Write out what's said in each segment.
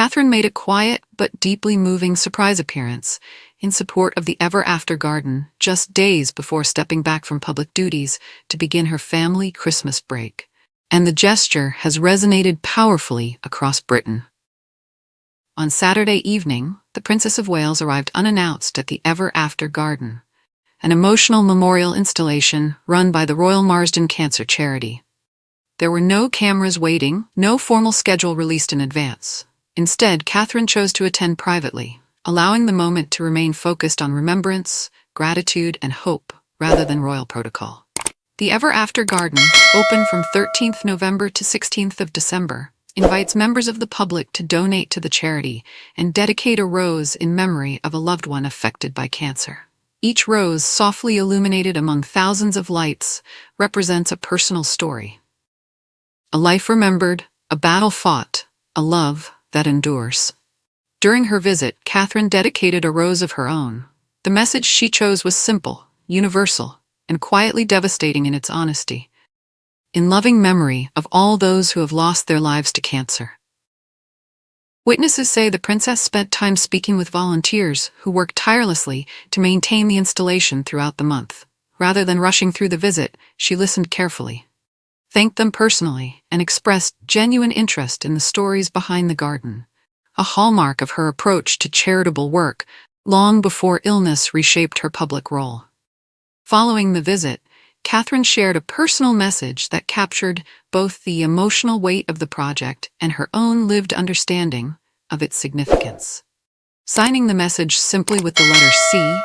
Catherine made a quiet but deeply moving surprise appearance in support of the Ever After Garden just days before stepping back from public duties to begin her family Christmas break. And the gesture has resonated powerfully across Britain. On Saturday evening, the Princess of Wales arrived unannounced at the Ever After Garden, an emotional memorial installation run by the Royal Marsden Cancer Charity. There were no cameras waiting, no formal schedule released in advance. Instead, Catherine chose to attend privately, allowing the moment to remain focused on remembrance, gratitude, and hope, rather than royal protocol. The Ever After Garden, open from 13th November to 16th of December, invites members of the public to donate to the charity and dedicate a rose in memory of a loved one affected by cancer. Each rose, softly illuminated among thousands of lights, represents a personal story. A life remembered, a battle fought, a love that endures. During her visit, Catherine dedicated a rose of her own. The message she chose was simple, universal, and quietly devastating in its honesty. In loving memory of all those who have lost their lives to cancer. Witnesses say the princess spent time speaking with volunteers who worked tirelessly to maintain the installation throughout the month. Rather than rushing through the visit, she listened carefully, thanked them personally, and expressed genuine interest in the stories behind the garden, a hallmark of her approach to charitable work long before illness reshaped her public role. Following the visit, Catherine shared a personal message that captured both the emotional weight of the project and her own lived understanding of its significance. Signing the message simply with the letter C,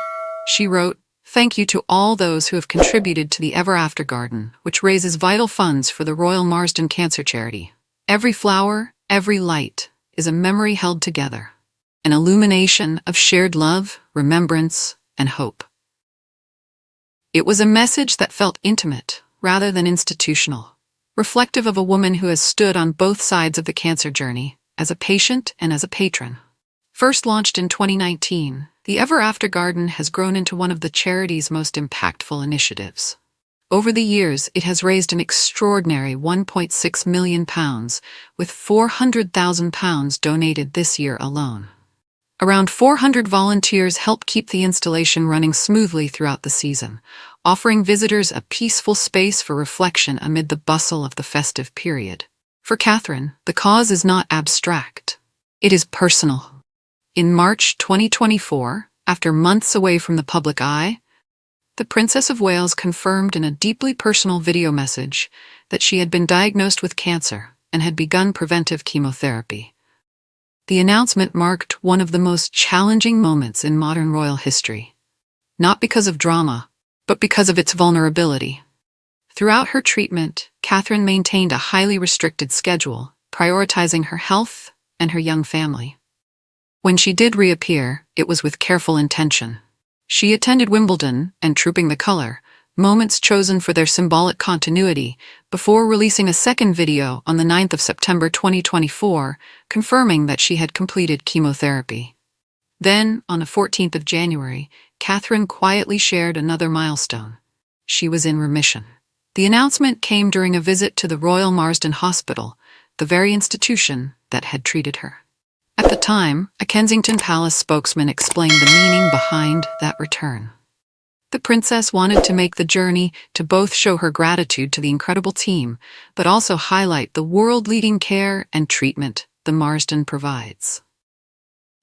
she wrote, "Thank you to all those who have contributed to the Ever After Garden, which raises vital funds for the Royal Marsden Cancer Charity. Every flower, every light, is a memory held together, an illumination of shared love, remembrance, and hope." It was a message that felt intimate, rather than institutional, reflective of a woman who has stood on both sides of the cancer journey, as a patient and as a patron. First launched in 2019, the Ever After Garden has grown into one of the charity's most impactful initiatives. Over the years, it has raised an extraordinary £1.6 million, with £400,000 donated this year alone. Around 400 volunteers help keep the installation running smoothly throughout the season, offering visitors a peaceful space for reflection amid the bustle of the festive period. For Catherine, the cause is not abstract. It is personal. In March 2024, after months away from the public eye, the Princess of Wales confirmed in a deeply personal video message that she had been diagnosed with cancer and had begun preventive chemotherapy. The announcement marked one of the most challenging moments in modern royal history, not because of drama, but because of its vulnerability. Throughout her treatment, Catherine maintained a highly restricted schedule, prioritizing her health and her young family. When she did reappear, it was with careful intention. She attended Wimbledon and Trooping the Colour, moments chosen for their symbolic continuity, before releasing a second video on the 9th of September 2024, confirming that she had completed chemotherapy. Then, on the 14th of January, Catherine quietly shared another milestone. She was in remission. The announcement came during a visit to the Royal Marsden Hospital, the very institution that had treated her. At the time, a Kensington Palace spokesman explained the meaning behind that return. The princess wanted to make the journey to both show her gratitude to the incredible team, but also highlight the world-leading care and treatment the Marsden provides.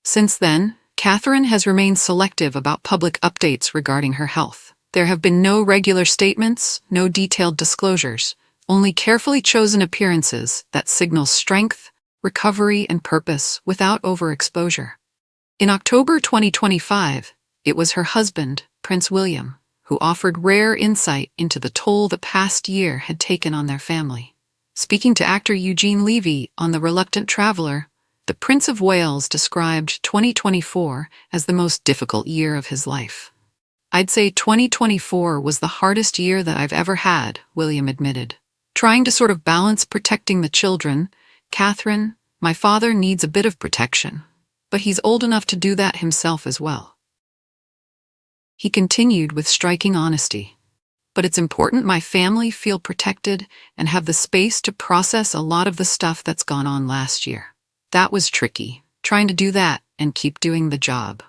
Since then, Catherine has remained selective about public updates regarding her health. There have been no regular statements, no detailed disclosures, only carefully chosen appearances that signal strength, recovery, and purpose without overexposure. In October 2025, it was her husband, Prince William, who offered rare insight into the toll the past year had taken on their family. Speaking to actor Eugene Levy on The Reluctant Traveller, the Prince of Wales described 2024 as the most difficult year of his life. "I'd say 2024 was the hardest year that I've ever had," William admitted. "Trying to sort of balance protecting the children. Catherine, my father needs a bit of protection, but he's old enough to do that himself as well." He continued with striking honesty. "But it's important my family feel protected and have the space to process a lot of the stuff that's gone on last year. That was tricky." trying to do that and keep doing the job.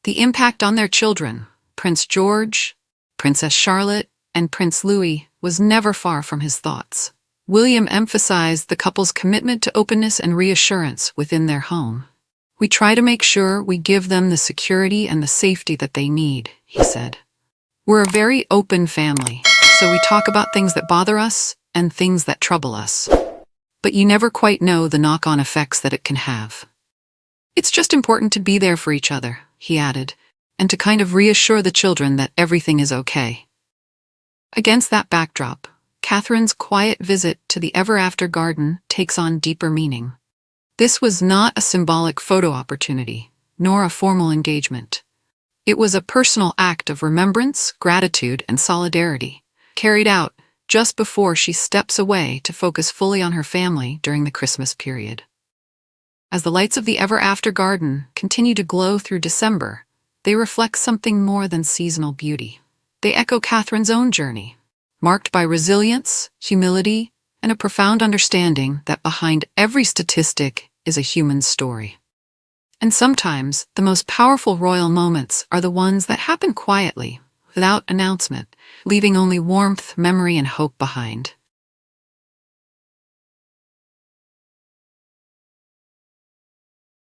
The impact on their children, Prince George, Princess Charlotte, and Prince Louis, was never far from his thoughts. William emphasized the couple's commitment to openness and reassurance within their home. "We try to make sure we give them the security and the safety that they need," he said. "We're a very open family, so we talk about things that bother us and things that trouble us. But you never quite know the knock-on effects that it can have. It's just important to be there for each other," he added, "and to kind of reassure the children that everything is okay." Against that backdrop, Catherine's quiet visit to the ever-after garden takes on deeper meaning. This was not a symbolic photo opportunity, nor a formal engagement. It was a personal act of remembrance, gratitude, and solidarity, carried out just before she steps away to focus fully on her family during the Christmas period. As the lights of the ever-after garden continue to glow through December, they reflect something more than seasonal beauty. They echo Catherine's own journey, marked by resilience, humility, and a profound understanding that behind every statistic is a human story. And sometimes, the most powerful royal moments are the ones that happen quietly, without announcement, leaving only warmth, memory, and hope behind.